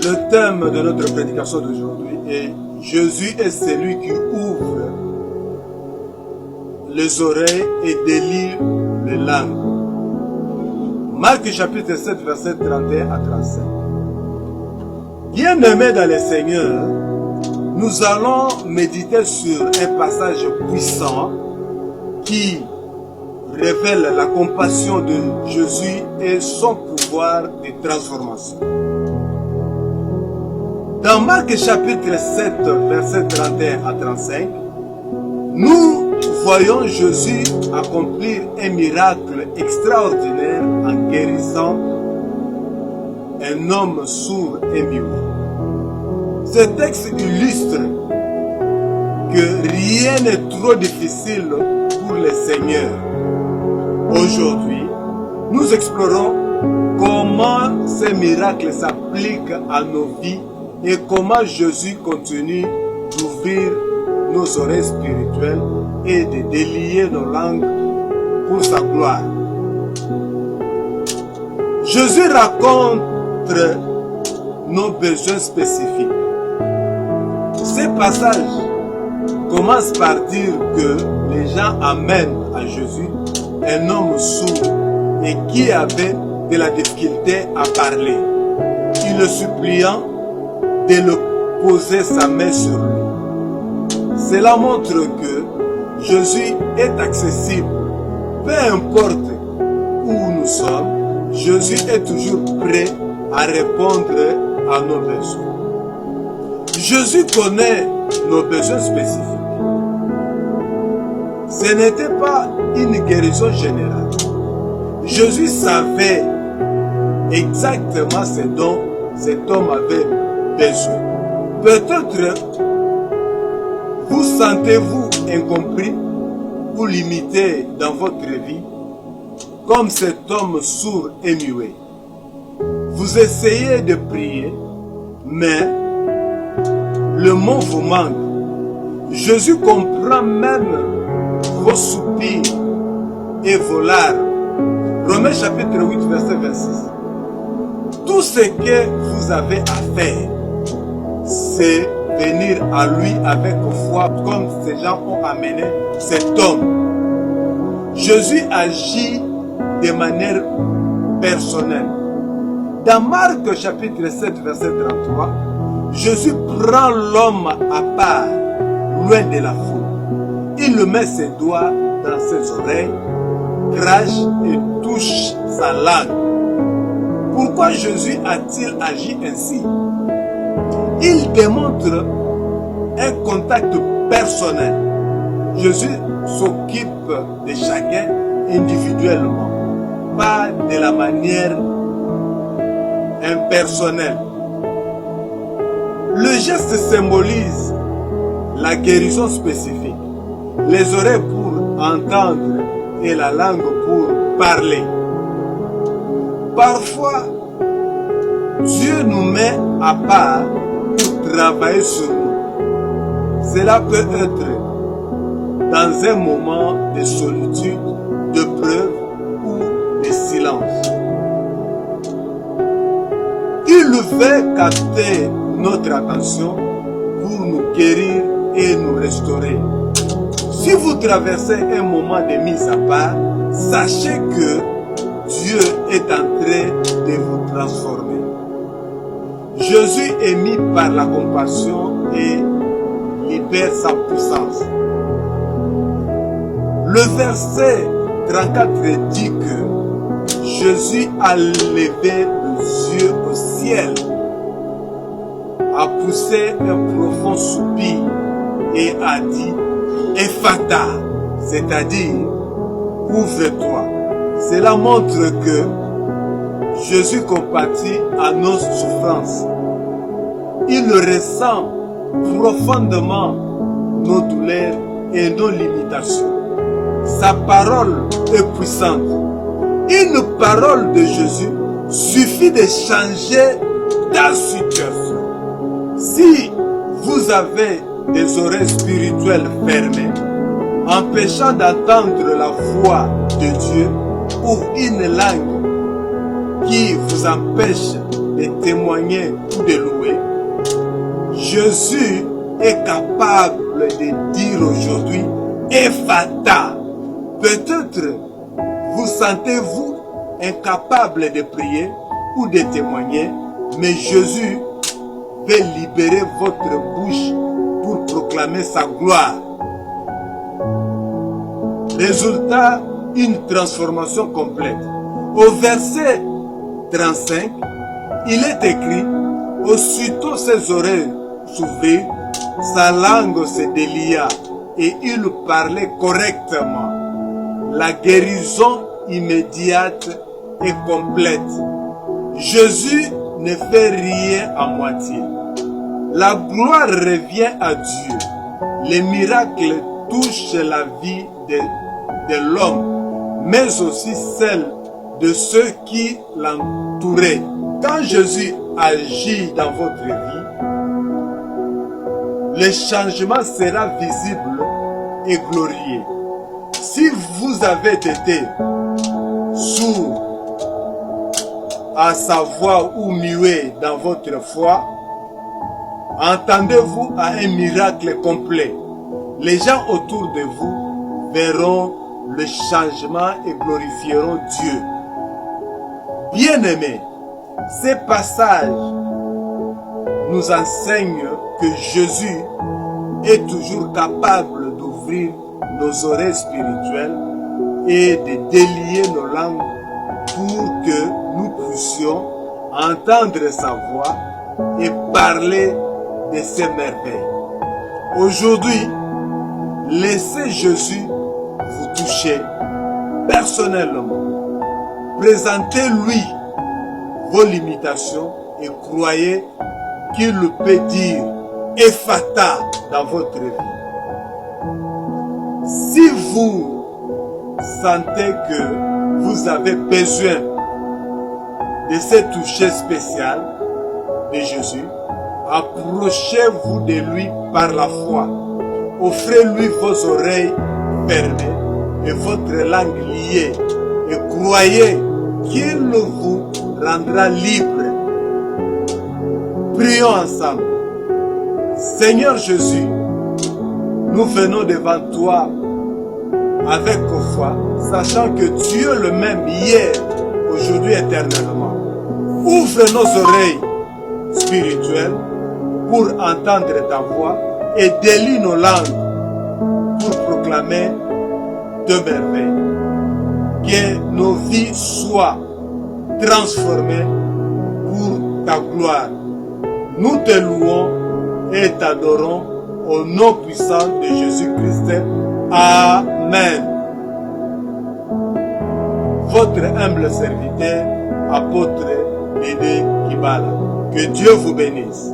Le thème de notre prédication d'aujourd'hui est Jésus est celui qui ouvre les oreilles et délie les langues. Marc chapitre 7, verset 31 à 35. Bien-aimés dans le Seigneur, nous allons méditer sur un passage puissant qui révèle la compassion de Jésus et son pouvoir de transformation. Dans Marc chapitre 7, verset 31 à 35, nous voyons Jésus accomplir un miracle extraordinaire en guérissant un homme sourd et muet. Ce texte illustre que rien n'est trop difficile pour le Seigneur. Aujourd'hui, nous explorons comment ces miracles s'appliquent à nos vies et comment Jésus continue d'ouvrir nos oreilles spirituelles et de délier nos langues pour sa gloire. Jésus raconte nos besoins spécifiques. Ce passage commence par dire que les gens amènent à Jésus un homme sourd et qui avait de la difficulté à parler. Il le suppliant de le poser sa main sur lui. Cela montre que Jésus est accessible. Peu importe où nous sommes, Jésus est toujours prêt à répondre à nos besoins. Jésus connaît nos besoins spécifiques. Ce n'était pas une guérison générale. Jésus savait exactement ce dont cet homme avait besoin. Peut-être vous sentez-vous incompris ou limité dans votre vie comme cet homme sourd et muet. Vous essayez de prier, mais le mot vous manque. Jésus comprend même vos soupirs et vos larmes. Romains chapitre 8, verset 26. Tout ce que vous avez à faire, c'est venir à lui avec foi, comme ces gens ont amené cet homme. Jésus agit de manière personnelle. Dans Marc chapitre 7, verset 33, Jésus prend l'homme à part, loin de la foule. Il le met ses doigts dans ses oreilles, crache et touche sa langue. Pourquoi Jésus a-t-il agi ainsi? Il démontre un contact personnel. Jésus s'occupe de chacun individuellement, pas de la manière impersonnelle. Le geste symbolise la guérison spécifique, les oreilles pour entendre et la langue pour parler. Parfois, Dieu nous met à part pour travailler sur nous. Cela peut être dans un moment de solitude, de preuve ou de silence. Il veut capter notre attention pour nous guérir et nous restaurer. Si vous traversez un moment de mise à part, sachez que Dieu est en train de vous transformer. Jésus est mis par la compassion et libère sa puissance. Le verset 34 dit que Jésus a levé les yeux au ciel, a poussé un profond soupir et a dit Ephata, c'est-à-dire ouvre-toi. Cela montre que Jésus compatit à nos souffrances. Il ressent profondément nos douleurs et nos limitations. Sa parole est puissante. Une parole de Jésus suffit de changer ta situation. Si vous avez des oreilles spirituelles fermées, empêchant d'entendre la voix de Dieu, ou une langue qui vous empêche de de témoigner ou de louer, Jésus est capable de dire aujourd'hui Ephata. Peut-être vous sentez-vous incapable de prier ou de témoigner, mais Jésus veut libérer votre bouche pour proclamer sa gloire. Résultat, une transformation complète. Au verset 35, il est écrit, aussitôt ses oreilles s'ouvrirent, sa langue se délia et il parlait correctement. La guérison immédiate et complète. Jésus ne fait rien à moitié. La gloire revient à Dieu. Les miracles touchent la vie de l'homme, mais aussi celle de ceux qui l'entouraient. Quand Jésus agit dans votre vie, le changement sera visible et glorieux. Si vous avez été sourd à sa voix ou muet dans votre foi, entendez-vous à un miracle complet. Les gens autour de vous verront le changement et glorifieront Dieu. Bien-aimés, ces passages nous enseignent que Jésus est toujours capable d'ouvrir nos oreilles spirituelles et de délier nos langues pour que nous puissions entendre sa voix et parler de ses merveilles. Aujourd'hui, laissez Jésus vous toucher personnellement. Présentez-lui vos limitations et croyez qu'il peut dire Ephata dans votre vie. Si vous sentez que vous avez besoin de ce toucher spécial de Jésus, approchez-vous de lui par la foi. Offrez-lui vos oreilles fermées et votre langue liée et croyez qu'il vous rendra libre. Prions ensemble. Seigneur Jésus, nous venons devant toi avec foi, sachant que tu es le même hier, aujourd'hui, éternellement. Ouvre nos oreilles spirituelles pour entendre ta voix et délie nos langues pour proclamer de merveilles. Que nos vies soient transformées pour ta gloire. Nous te louons et t'adorons au nom puissant de Jésus-Christ. Amen. Votre humble serviteur, apôtre Dédé Kibala. Que Dieu vous bénisse.